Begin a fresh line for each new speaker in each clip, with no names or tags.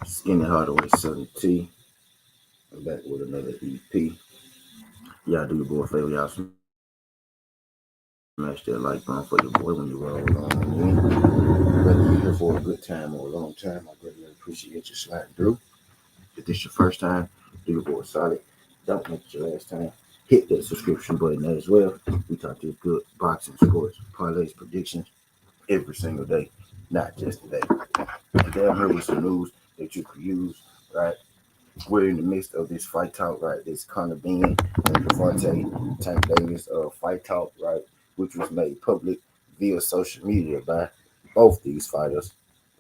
Skinny Hardaway 7T. I'm back with another EP. Y'all do your boy a favor, y'all smash that like button for your boy when you roll on in. Whether you're here for a good time or a long time, I greatly appreciate you sliding through. If this your first time, do your boy a solid. Don't make it your last time. Hit that subscription button as well. We talk this good boxing, sports, parlays, predictions every single day, not just today. Today I'm here with some news that you could use, right? We're in the midst of this fight talk, right? This Conor Benn and Devontae Tank Davis fight talk, right? Which was made public via social media by both these fighters,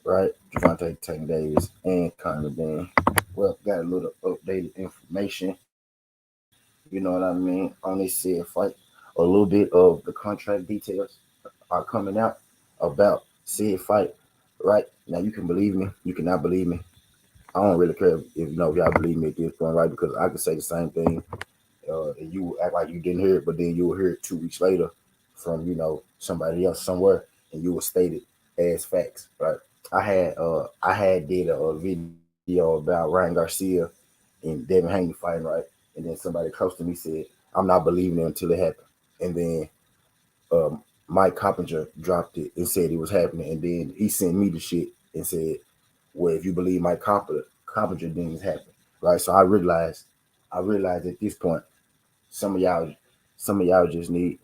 right? Devontae Tank Davis and Conor Benn. Well, got a little updated information, you know what I mean, on this said fight. A little bit of the contract details are coming out about said fight, right? Now you can believe me, you cannot believe me. I don't really care if if y'all believe me at this point, right? Because I could say the same thing, and you act like you didn't hear it, but then you will hear it 2 weeks later from somebody else somewhere, and you will state it as facts, right? I had did a video about Ryan Garcia and Devin Haney fighting, right? And then somebody close to me said, "I'm not believing it until it happened," and then Mike Coppinger dropped it and said it was happening, and then he sent me the shit and said, "Well, if you believe Coppinger, then it's happening, right?" So I realized at this point, some of y'all, some of y'all just need.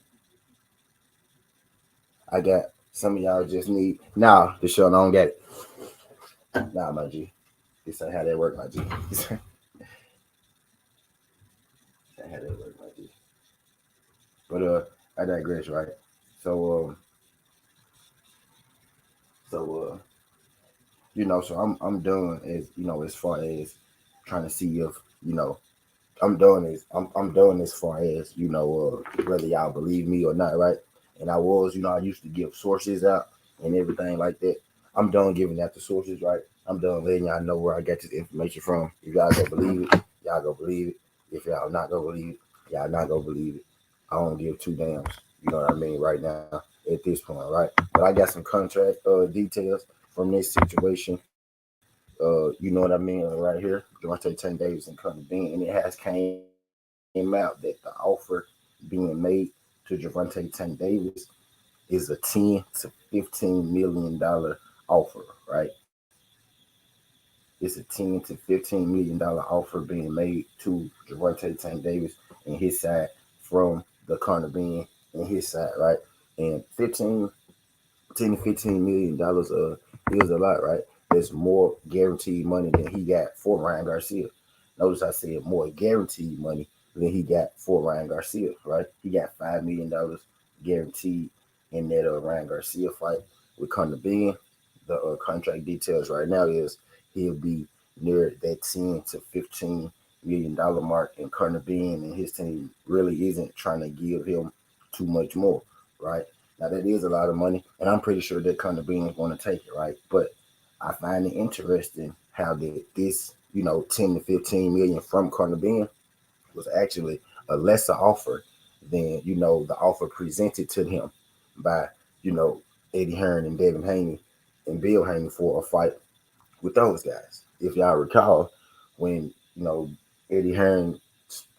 I got some of y'all just need. Nah, the show I don't get it. Nah, my G, this ain't how that work, my G. This ain't how that work, my G. But I digress, right? So so so I'm done as far as trying to see if you know I'm done as far as whether y'all believe me or not, right? And I used to give sources out and everything like that. I'm done giving out the sources, right? I'm done letting y'all know where I got this information from. If y'all go believe it, y'all go believe it. If y'all not gonna believe it, y'all not gonna believe it. I don't give two damns. You know what I mean? Right now, at this point, right? But I got some contract details from this situation. You know what I mean? Right here, Devontae Tank Davis and Connor Bean, and it has came out that the offer being made to Devontae Tank Davis is a 10 to $15 million offer, right? It's a 10 to $15 million offer being made to Devontae Tank Davis and his side from the Conor Bean and his side, right? And 10 to $15 million is a lot, right? That's more guaranteed money than he got for Ryan Garcia. Notice I said more guaranteed money than he got for Ryan Garcia, right? He got $5 million guaranteed in that Ryan Garcia fight with Conor Benn. The contract details right now is he'll be near that 10 to $15 million mark, and Conor Benn and his team really isn't trying to give him too much more, right? Now that is a lot of money, and I'm pretty sure that Conor Bean is going to take it, right? But I find it interesting how that this, 10 to 15 million from Conor Bean was actually a lesser offer than the offer presented to him by you know Eddie Hearn and Devin Haney and Bill Haney for a fight with those guys. If y'all recall, when Eddie Hearn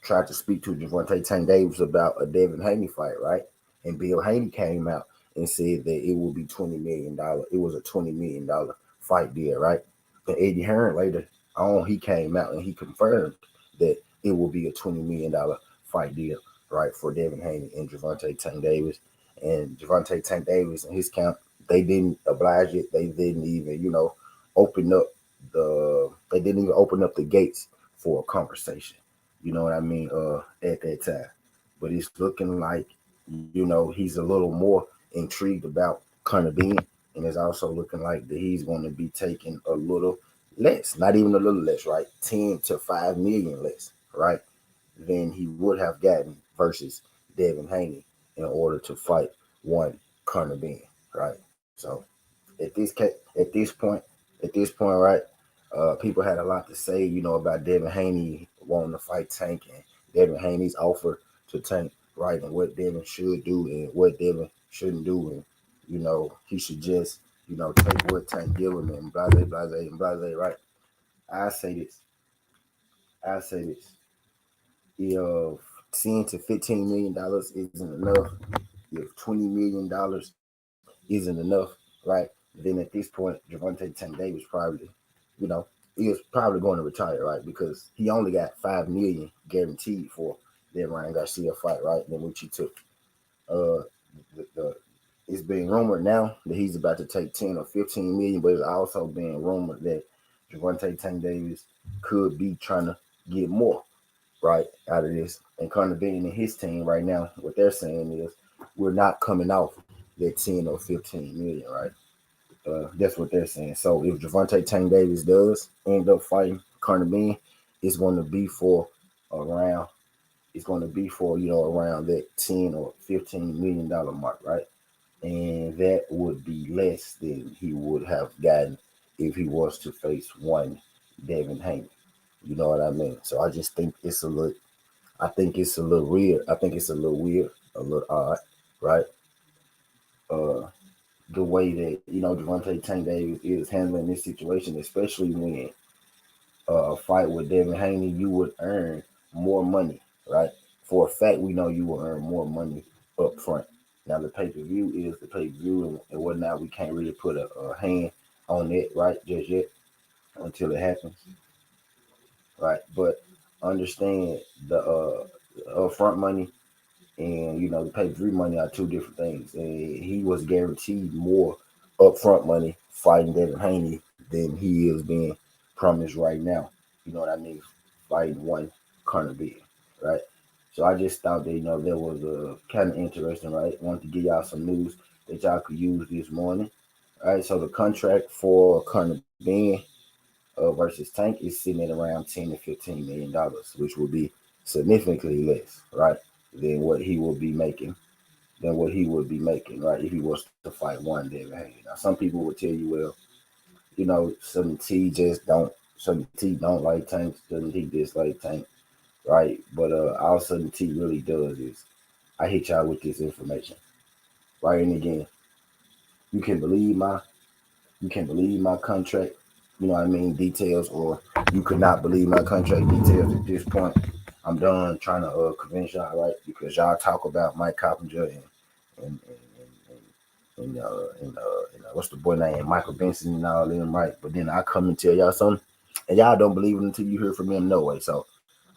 tried to speak to Devontae Tank Davis about a Devin Haney fight, right? And Bill Haney came out and said that it would be $20 million. It was a $20 million fight deal, right? And Eddie Hearn later on, he came out and he confirmed that it will be a $20 million fight deal, right, for Devin Haney and Devontae Tank Davis. And Devontae Tank Davis and his camp, they didn't oblige it. They didn't even, open up they didn't even open up the gates for a conversation. You know what I mean? At that time. But it's looking like, he's a little more intrigued about Conor Bean, and it's also looking like that he's going to be taking a little less, not even a little less, right? 10 to 5 million less, right? Than he would have gotten versus Devin Haney in order to fight one Conor Bean, right? So at this point, right? People had a lot to say, about Devin Haney wanting to fight Tank and Devin Haney's offer to Tank, right? And what Devin should do and what Devin shouldn't do, and he should just take what Tank give him and blase, blase, and blase, right? I say this. I say this. If $10 to $15 million isn't enough, if $20 million isn't enough, right? Then at this point, Javante Tank Davis probably, you know, he was probably going to retire, right? Because he only got $5 million guaranteed for that Ryan Garcia fight, right? Then which he took. Uh, the it's being rumored now that he's about to take 10 or 15 million, but it's also being rumored that Javante Tank Davis could be trying to get more right out of this. And Connor Benn and his team right now, what they're saying is we're not coming off that 10 or 15 million, right? That's what they're saying. So if Javante Tank Davis does end up fighting Connor Benn, it's going to be for around it's going to be for around that 10 or 15 million dollar mark, right? And that would be less than he would have gotten if he was to face one Devin Haney. You know what I mean? So I just think it's a little. I think it's a little weird. I think it's a little weird, a little odd, right? Uh, the way that Devontae Tank Davis is handling this situation, especially when a fight with Devin Haney, you would earn more money, right? For a fact, we know you will earn more money up front. Now, the pay per view is the pay per view and whatnot. We can't really put a hand on it, right, just yet until it happens, right? But understand the upfront money and the pay per view money are two different things. And he was guaranteed more upfront money fighting Devin Haney than he is being promised right now. You know what I mean? Fighting one Conor B, right? So I just thought that that was kind of interesting, right? Wanted to give y'all some news that y'all could use this morning. All right, so the contract for Conor Ben versus Tank is sitting at around $10 to $15 million, which will be significantly less, right, than what he will be making, right, if he was to fight one Devin Haney. Now, some people would tell you, well, Southern T just don't, Southern T don't like Tank, Southern T dislike Tank, right? But all Southern T really does is I hit y'all with this information, right? And again, you can believe my you can believe my contract, details, or you could not believe my contract details at this point. I'm done trying to convince y'all, right? Because y'all talk about Mike Coppinger and what's the boy name, Michael Benson and all them, right? But then I come and tell y'all something, and y'all don't believe it until you hear from them, no way. So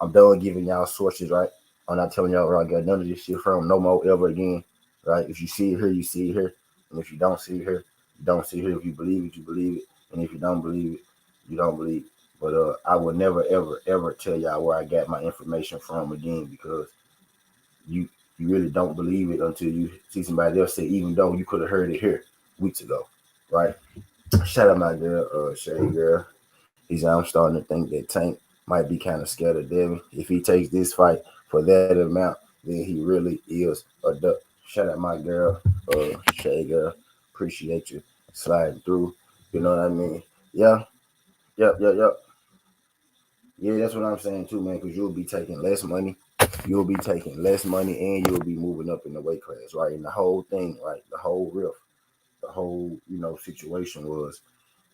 I'm done giving y'all sources, right? I'm not telling y'all where I got none of this shit from no more ever again, right? If you see it here, you see it here, and if you don't see it here, you don't see it here. If you believe it, you believe it, and if you don't believe it, you don't believe it. But I will never, ever, ever tell y'all where I got my information from again because you you really don't believe it until you see somebody else say, even though you could have heard it here weeks ago, right? Shout out my girl, Shay girl. I'm starting to think that Tank might be kind of scared of Devin. If he takes this fight for that amount, then he really is a duck. Shout out my girl, Shay girl. Appreciate you sliding through. You know what I mean? Yeah, yep, yep, yep. Yeah, that's what I'm saying too, man. Because you'll be taking less money. You'll be taking less money, and you'll be moving up in the weight class, right? And the whole thing, right? The whole riff, the whole situation was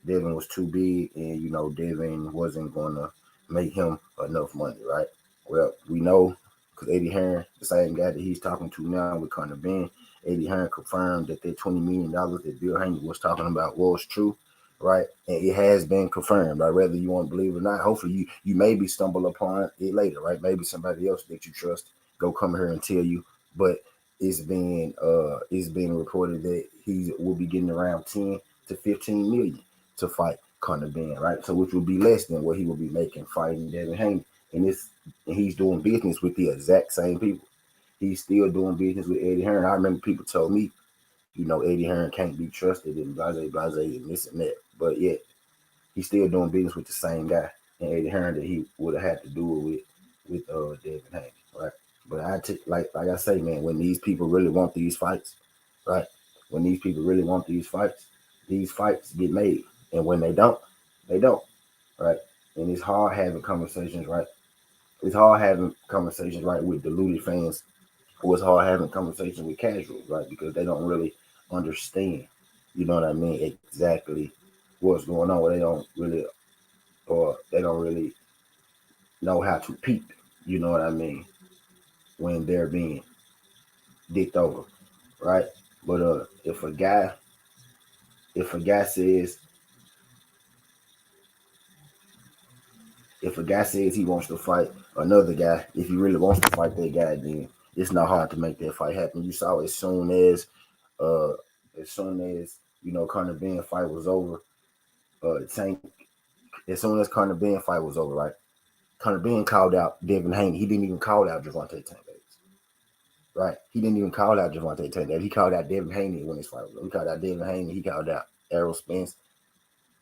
Devin was too big, and Devin wasn't gonna make him enough money, right? Well, we know because Eddie Hearn, the same guy that he's talking to now with Conor Ben, Eddie Hearn confirmed that that $20 million that Bill Haney was talking about was true, right? And it has been confirmed, right? Whether you want to believe it or not, hopefully you maybe stumble upon it later, right? Maybe somebody else that you trust go come here and tell you, but it's been reported that he will be getting around 10 to 15 million to fight Conor Ben, right? So which would be less than what he would be making fighting Devin Haney. And he's doing business with the exact same people. He's still doing business with Eddie Hearn. I remember people told me, Eddie Hearn can't be trusted and blase and this and that. But yet he's still doing business with the same guy and Eddie Hearn that he would have had to do it with Devin Haney, right? But like I say, man, when these people really want these fights, right? When these people really want these fights get made. And when they don't, right? And it's hard having conversations, right? It's hard having conversations, right, with deluded fans, or it's hard having conversations with casuals, right? Because they don't really understand, you know what I mean, exactly what's going on. They don't really or they don't really know how to peep. You know what I mean? When they're being dicked over, right? But if a guy says if a guy says he wants to fight another guy, if he really wants to fight that guy, then it's not hard to make that fight happen. You saw uh as soon as Conor Benn fight was over, Tank as soon as Conor Benn fight was over, right? Conor Benn called out Devin Haney. He didn't even call out Gervonta Tank Davis. Right? He didn't even call out Gervonta Tank Davis. He called out Devin Haney when his fight was over. He called out Devin Haney. He called out Errol Spence.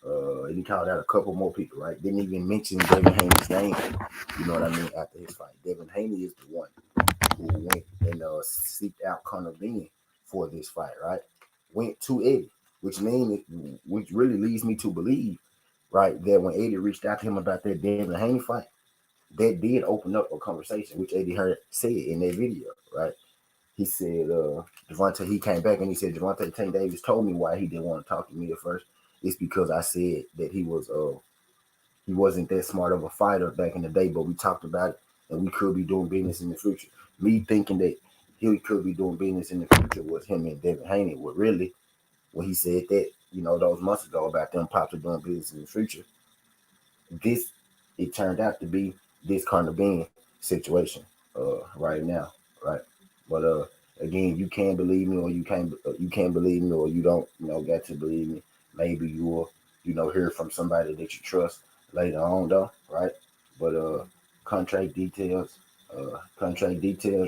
He called out a couple more people, right? Didn't even mention Devin Haney's name. You know what I mean? After his fight, Devin Haney is the one who went and seeked out Conor Benn for this fight, right? Went to Eddie, which really leads me to believe, right, that when Eddie reached out to him about that Devin Haney fight, that did open up a conversation, which Eddie Hearn said in that video, right? He said, Gervonta, he came back and he said, Gervonta Tank Davis told me why he didn't want to talk to me at first. It's because I said that he wasn't that smart of a fighter back in the day, but we talked about it and we could be doing business in the future. Me thinking that he could be doing business in the future was him and Devin Haney. Well, really, when he said that, those months ago about them pops are doing business in the future, it turned out to be this Conor Benn situation right now, right? But again, you can believe me or you can't believe me or you don't got to believe me. Maybe you will hear from somebody that you trust later on though, right? But contract details,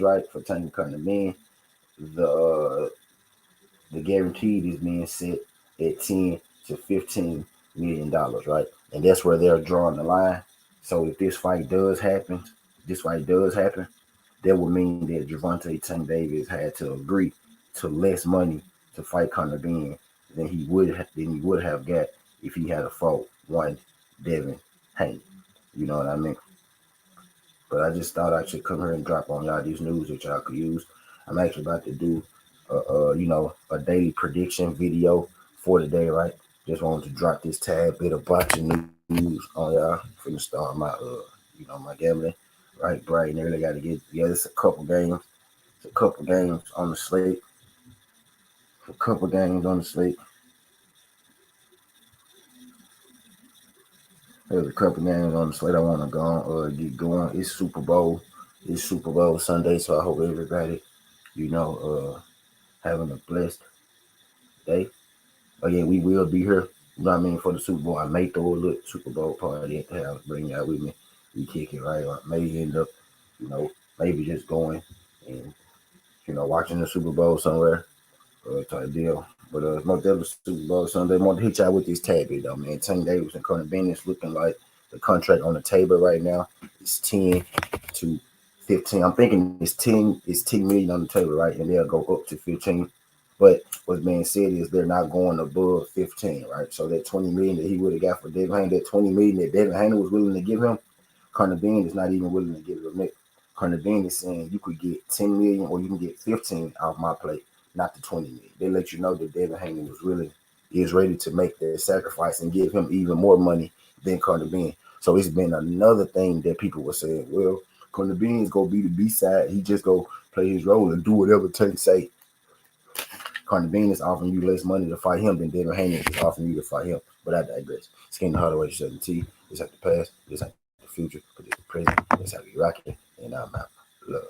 right, for Tank Conor Benn, the the guaranteed is being set at 10 to $15 million, right? And that's where they're drawing the line. So if this fight does happen, that would mean that Gervonta Tank Davis had to agree to less money to fight Conor Benn than he would have got if he had a fought one Devin Haney. You know what I mean? But I just thought I should come here and drop on y'all these news that y'all could use. I'm actually about to do a daily prediction video for the day, right? Just wanted to drop this tad bit of boxing news on y'all. Finna start my gambling, right? Bright and early. Got to get it's a couple games. It's a couple games on the slate. A couple games on the slate. There's a couple games on the slate I want to get going. It's Super Bowl. It's Super Bowl Sunday, so I hope everybody, having a blessed day. Again, we will be here. You know what I mean, for the Super Bowl. I may throw a little Super Bowl party at the house, bring y'all with me. We kick it, right? Or I may end up, maybe just going and, watching the Super Bowl somewhere, type deal. But most definitely Super Bowl Sunday. I want to hit y'all with this tab here, though, man. Tank Davis and Conor Benn is looking like the contract on the table right now is 10 to 15. I'm thinking it's 10 million on the table, right? And they'll go up to 15. But what's being said is they're not going above 15, right? So that 20 million that he would have got for Devin Haney, that 20 million that Devin Haney was willing to give him, Conor Benn is not even willing to give him that. Conor Benn is saying you could get 10 million or you can get 15 off my plate, not the 20 million. They let you know that Devin Haney is ready to make that sacrifice and give him even more money than Conor Benn. So it's been another thing that people were saying, well, Conor Benn is gonna be the B side. He just go play his role and do whatever Tank say. Conor Benn is offering you less money to fight him than Devin Haney is offering you to fight him. But I digress. Skin the Hardaway 7T. This ain't the past. This ain't the future. But it's the present. That's how we rock it. And I'm out. Love.